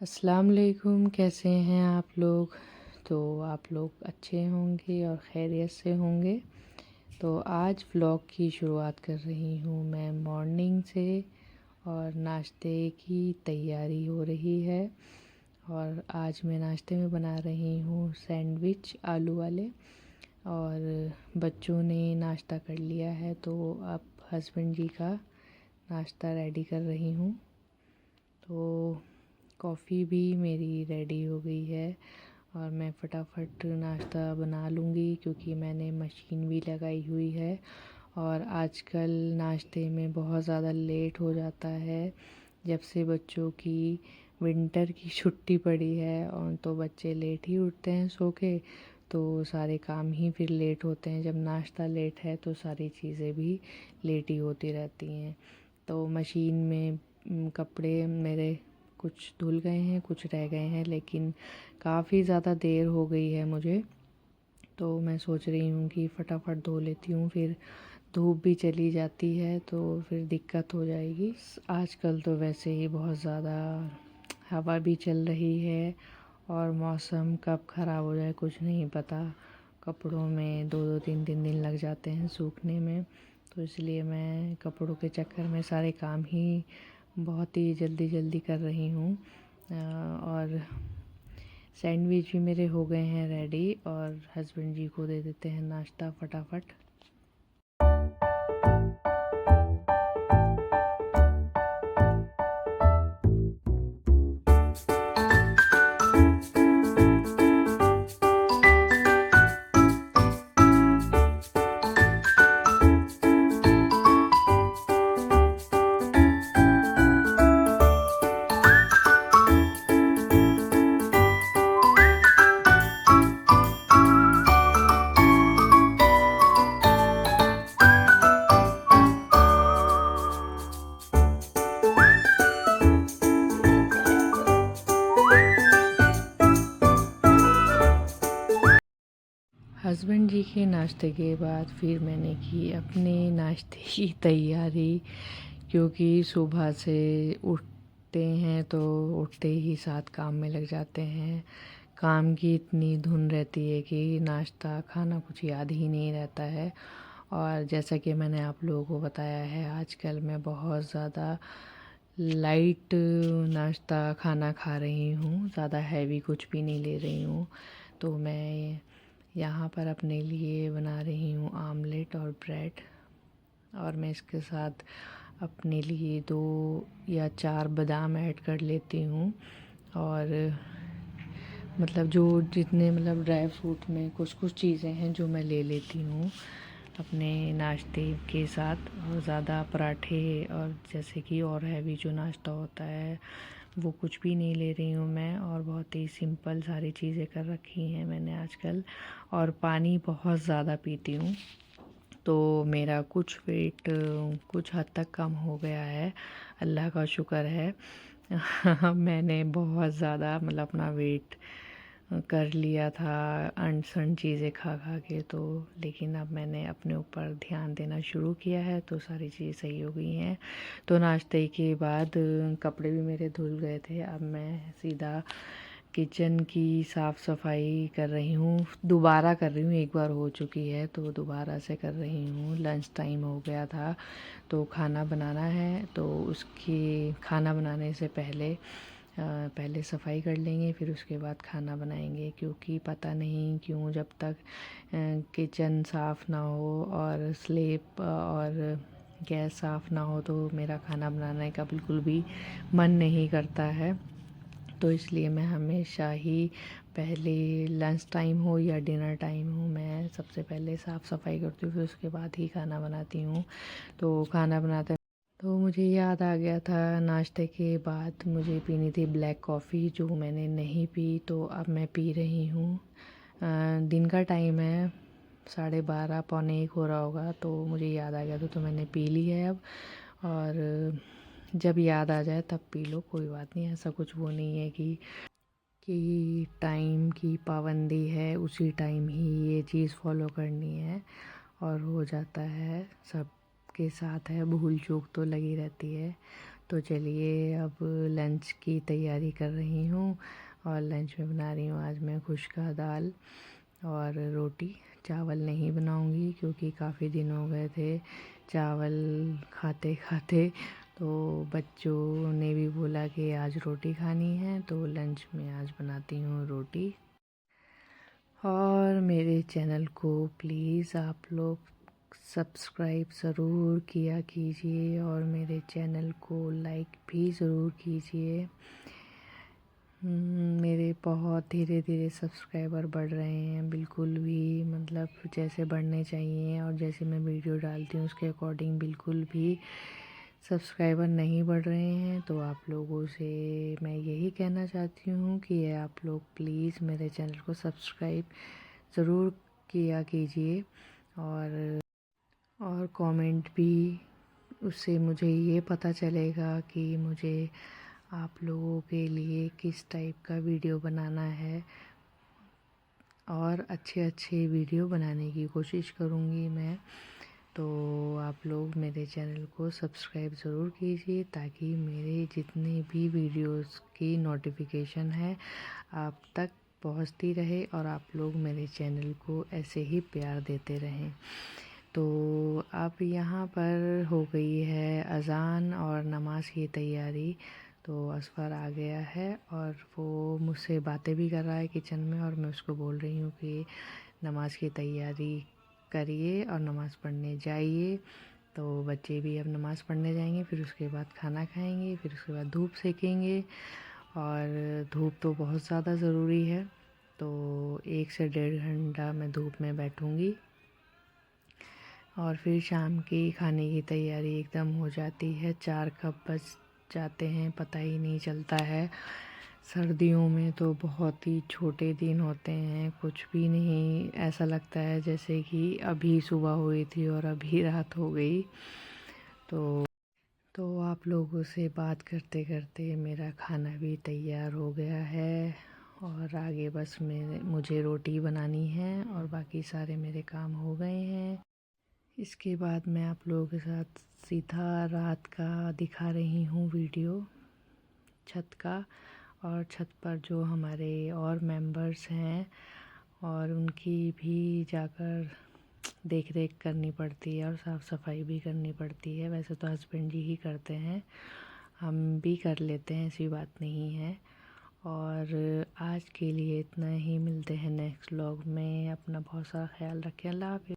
अस्सलाम वालेकुम। कैसे हैं आप लोग? तो आप लोग अच्छे होंगे और खैरियत से होंगे। तो आज व्लॉग की शुरुआत कर रही हूँ मैं मॉर्निंग से और नाश्ते की तैयारी हो रही है। और आज मैं नाश्ते में बना रही हूँ सैंडविच आलू वाले। और बच्चों ने नाश्ता कर लिया है तो अब हस्बैंड जी का नाश्ता रेडी कर रही हूँ। तो कॉफ़ी भी मेरी रेडी हो गई है और मैं फटाफट नाश्ता बना लूँगी क्योंकि मैंने मशीन भी लगाई हुई है। और आजकल नाश्ते में बहुत ज़्यादा लेट हो जाता है। जब से बच्चों की विंटर की छुट्टी पड़ी है और तो बच्चे लेट ही उठते हैं सो के, तो सारे काम ही फिर लेट होते हैं। जब नाश्ता लेट है तो सारी चीज़ें भी लेट ही होती रहती हैं। तो मशीन में कपड़े मेरे कुछ धुल गए हैं, कुछ रह गए हैं, लेकिन काफ़ी ज़्यादा देर हो गई है मुझे। तो मैं सोच रही हूँ कि फटाफट धो लेती हूँ, फिर धूप भी चली जाती है तो फिर दिक्कत हो जाएगी। आजकल तो वैसे ही बहुत ज़्यादा हवा भी चल रही है और मौसम कब ख़राब हो जाए कुछ नहीं पता। कपड़ों में 2-2 3-3 दिन लग जाते हैं सूखने में। तो इसलिए मैं कपड़ों के चक्कर में सारे काम ही बहुत ही जल्दी जल्दी कर रही हूँ। और सैंडविच भी मेरे हो गए हैं रेडी और हस्बैंड जी को दे देते हैं नाश्ता फटाफट। हस्बैंड जी के नाश्ते के बाद फिर मैंने की अपने नाश्ते की तैयारी, क्योंकि सुबह से उठते हैं तो उठते ही साथ काम में लग जाते हैं। काम की इतनी धुन रहती है कि नाश्ता खाना कुछ याद ही नहीं रहता है। और जैसा कि मैंने आप लोगों को बताया है, आजकल मैं बहुत ज़्यादा लाइट नाश्ता खाना खा रही हूँ, ज़्यादा हैवी कुछ भी नहीं ले रही हूँ। तो मैं यहाँ पर अपने लिए बना रही हूँ आमलेट और ब्रेड, और मैं इसके साथ अपने लिए 2 या 4 बादाम ऐड कर लेती हूँ। और मतलब जो जितने मतलब ड्राई फ्रूट में कुछ कुछ चीज़ें हैं जो मैं ले लेती हूँ अपने नाश्ते के साथ। और ज़्यादा पराठे और जैसे कि और हैवी जो नाश्ता होता है वो कुछ भी नहीं ले रही हूँ मैं, और बहुत ही सिंपल सारी चीज़ें कर रखी हैं मैंने आजकल। और पानी बहुत ज़्यादा पीती हूँ, तो मेरा कुछ वेट कुछ हद तक कम हो गया है, अल्लाह का शुक्र है। मैंने बहुत ज़्यादा मतलब अपना वेट कर लिया था अनसन चीज़ें खा खा के, तो लेकिन अब मैंने अपने ऊपर ध्यान देना शुरू किया है तो सारी चीज़ें सही हो गई हैं। तो नाश्ते के बाद कपड़े भी मेरे धुल गए थे। अब मैं सीधा किचन की साफ़ सफाई कर रही हूँ, दोबारा कर रही हूँ। एक बार हो चुकी है तो दोबारा से कर रही हूँ। लंच टाइम हो गया था तो खाना बनाना है, तो उसकी खाना बनाने से पहले सफाई कर लेंगे, फिर उसके बाद खाना बनाएंगे। क्योंकि पता नहीं क्यों जब तक किचन साफ़ ना हो और स्लेब और गैस साफ़ ना हो तो मेरा खाना बनाने का बिल्कुल भी मन नहीं करता है। तो इसलिए मैं हमेशा ही पहले लंच टाइम हो या डिनर टाइम हो, मैं सबसे पहले साफ़ सफाई करती हूँ, फिर उसके बाद ही खाना बनाती हूँ। तो खाना बनाते तो मुझे याद आ गया था, नाश्ते के बाद मुझे पीनी थी ब्लैक कॉफ़ी जो मैंने नहीं पी, तो अब मैं पी रही हूँ। दिन का टाइम है, 12:30 पौने 1 हो रहा होगा, तो मुझे याद आ गया तो मैंने पी ली है अब। और जब याद आ जाए तब पी लो, कोई बात नहीं, ऐसा कुछ वो नहीं है कि टाइम की पाबंदी है, उसी टाइम ही ये चीज़ फॉलो करनी है। और हो जाता है, सब के साथ है, भूल चूक तो लगी रहती है। तो चलिए अब लंच की तैयारी कर रही हूँ। और लंच में बना रही हूँ आज मैं खुश्का दाल और रोटी। चावल नहीं बनाऊँगी क्योंकि काफ़ी दिन हो गए थे चावल खाते खाते, तो बच्चों ने भी बोला कि आज रोटी खानी है, तो लंच में आज बनाती हूँ रोटी। और मेरे चैनल को प्लीज़ आप लोग सब्सक्राइब ज़रूर किया कीजिए और मेरे चैनल को लाइक भी ज़रूर कीजिए। मेरे बहुत धीरे धीरे सब्सक्राइबर बढ़ रहे हैं, बिल्कुल भी मतलब जैसे बढ़ने चाहिए और जैसे मैं वीडियो डालती हूँ उसके अकॉर्डिंग बिल्कुल भी सब्सक्राइबर नहीं बढ़ रहे हैं। तो आप लोगों से मैं यही कहना चाहती हूँ कि आप लोग प्लीज़ मेरे चैनल को सब्सक्राइब ज़रूर किया कीजिए और कमेंट भी, उससे मुझे ये पता चलेगा कि मुझे आप लोगों के लिए किस टाइप का वीडियो बनाना है और अच्छे अच्छे वीडियो बनाने की कोशिश करूँगी मैं। तो आप लोग मेरे चैनल को सब्सक्राइब ज़रूर कीजिए ताकि मेरे जितने भी वीडियोस की नोटिफिकेशन है आप तक पहुंचती रहे और आप लोग मेरे चैनल को ऐसे ही प्यार देते रहें। तो अब यहाँ पर हो गई है अज़ान और नमाज की तैयारी। तो असफ़र आ गया है और वो मुझसे बातें भी कर रहा है किचन में और मैं उसको बोल रही हूँ कि नमाज की तैयारी करिए और नमाज़ पढ़ने जाइए। तो बच्चे भी अब नमाज़ पढ़ने जाएंगे, फिर उसके बाद खाना खाएंगे, फिर उसके बाद धूप सेकेंगे और धूप तो बहुत ज़्यादा ज़रूरी है। तो 1 से 1.5 घंटा मैं धूप में बैठूँगी और फिर शाम की खाने की तैयारी एकदम हो जाती है। 4 कब बज जाते हैं पता ही नहीं चलता है। सर्दियों में तो बहुत ही छोटे दिन होते हैं, कुछ भी नहीं, ऐसा लगता है जैसे कि अभी सुबह हुई थी और अभी रात हो गई। तो आप लोगों से बात करते करते मेरा खाना भी तैयार हो गया है और आगे बस मुझे रोटी बनानी है और बाकी सारे मेरे काम हो गए हैं। इसके बाद मैं आप लोगों के साथ सीधा रात का दिखा रही हूँ वीडियो छत का। और छत पर जो हमारे और मेंबर्स हैं और उनकी भी जाकर देख रेख करनी पड़ती है और साफ़ सफाई भी करनी पड़ती है। वैसे तो हस्बैंड जी ही करते हैं, हम भी कर लेते हैं, ऐसी बात नहीं है। और आज के लिए इतना ही, मिलते हैं नेक्स्ट व्लॉग में। अपना बहुत सारा ख्याल रखें। अल्लाह हाफ़िज़।